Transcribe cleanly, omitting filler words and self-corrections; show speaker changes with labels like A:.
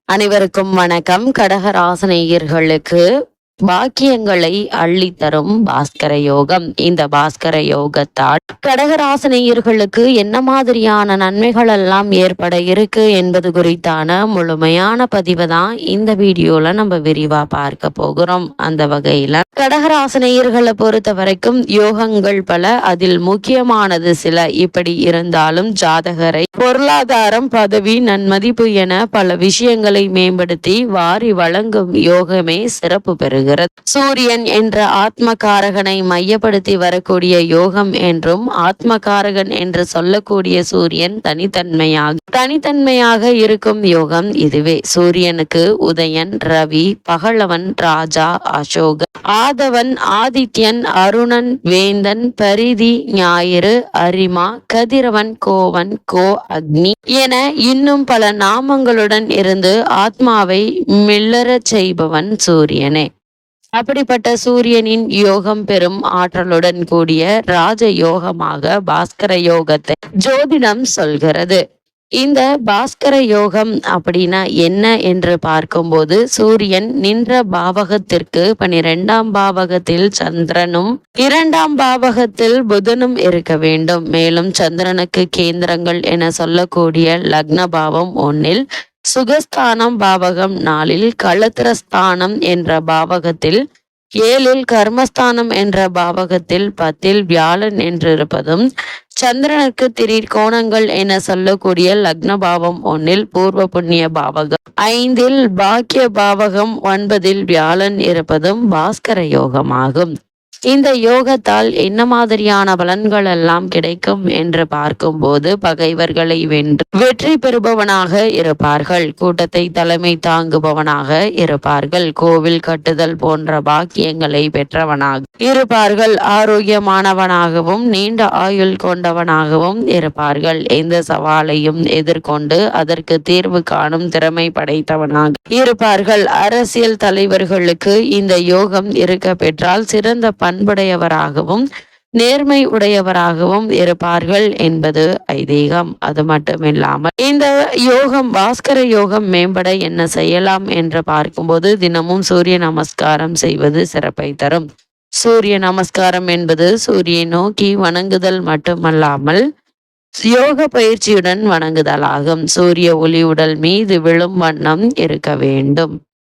A: அனைவருக்கும் வணக்கம். கடகராசினியர்களுக்கு பாக்கியங்களை அள்ளித்தரும் பாஸ்கர யோகம். இந்த பாஸ்கர யோகத்தால் கடகராசினியர்களுக்கு என்ன மாதிரியான நன்மைகள் எல்லாம் ஏற்பட இருக்கு என்பது குறித்தான முழுமையான பதிவை தான் இந்த வீடியோல நம்ம விரிவா பார்க்க போகிறோம். அந்த வகையில கடகராசினியர்களை பொறுத்த வரைக்கும் யோகங்கள் பல, அதில் முக்கியமானது சில. இப்படி இருந்தாலும் ஜாதகரை பொருளாதாரம், பதவி, நன்மதிப்பு என பல விஷயங்களை மேம்படுத்தி வாரி வழங்கும் யோகமே சிறப்பு பெறுகிறது. சூரியன் என்ற ஆத்மகாரகனை மையப்படுத்தி வரக்கூடிய யோகம் என்றும், ஆத்மகாரகன் என்று சொல்லக்கூடிய சூரியன் தனித்தன்மையாக இருக்கும் யோகம் இதுவே. சூரியனுக்கு உதயன், ரவி, பகலவன், ராஜா, அசோகன், ஆதவன், ஆதித்யன், அருணன், வேந்தன், பரிதி, ஞாயிறு, அரிமா, கதிரவன், கோவன், கோ, அக்னி என இன்னும் பல நாமங்களுடன் இருந்து ஆத்மாவை மில்லறச் செய்பவன் சூரியனே. அப்படிப்பட்ட சூரியனின் யோகம் பெரும் ஆற்றலுடன் கூடிய ராஜ யோகமாக பாஸ்கர யோகத்தை ஜோதிடம் சொல்கிறது. இந்த பாஸ்கர யோகம் அப்படின்னா என்ன என்று பார்க்கும்போது, சூரியன் நின்ற பாவகத்திற்கு 12ஆம் பாவகத்தில் சந்திரனும் 2ஆம் பாவகத்தில் புதனும் இருக்க வேண்டும். மேலும் சந்திரனுக்கு கேந்திரங்கள் என சொல்லக்கூடிய லக்ன பாவம் 1, சுகஸ்தானம் பாவகம் 4, களத்திரஸ்தானம் என்ற பாவகத்தில் 7, கர்மஸ்தானம் என்ற பாவகத்தில் 10 வியாழன் என்றிருப்பதும், சந்திரனுக்கு திரிகோணங்கள் என சொல்லக்கூடிய லக்ன பாவம் 1, பூர்வ புண்ணிய பாவகம் 5, பாக்கிய பாவகம் 9 வியாழன் இருப்பதும் பாஸ்கர யோகமாகும். இந்த யோகத்தால் என்ன மாதிரியான பலன்கள் எல்லாம் கிடைக்கும் என்று பார்க்கும்போது, பகைவர்களை வெற்றி பெறுபவனாக இருப்பார்கள். கூட்டத்தை தலைமை தாங்குபவனாக இருப்பார்கள். கோவில் கட்டுதல் போன்ற பாக்கியங்களை பெற்றவனாக இருப்பார்கள். ஆரோக்கியமானவனாகவும் நீண்ட ஆயுள் கொண்டவனாகவும் இருப்பார்கள். எந்த சவாலையும் எதிர்கொண்டு அதற்கு தீர்வு காணும் திறமை படைத்தவனாக இருப்பார்கள். அரசியல் தலைவர்களுக்கு இந்த யோகம் இருக்க பெற்றால் சிறந்த பண்புடையவராகவும் நேர்மை உடையவராகவும் இருப்பார்கள் என்பது ஐதீகம். அது மட்டுமில்லாமல் இந்த யோகம், பாஸ்கர யோகம் மேம்பட என்ன செய்யலாம் என்று பார்க்கும்போது, தினமும் சூரிய நமஸ்காரம் செய்வது சிறப்பை தரும். சூரிய நமஸ்காரம் என்பது சூரியனை நோக்கி வணங்குதல் மட்டுமல்லாமல் யோக பயிற்சியுடன் வணங்குதலாகும். சூரிய ஒளி உடல் மீது விழும் வண்ணம் இருக்க வேண்டும்.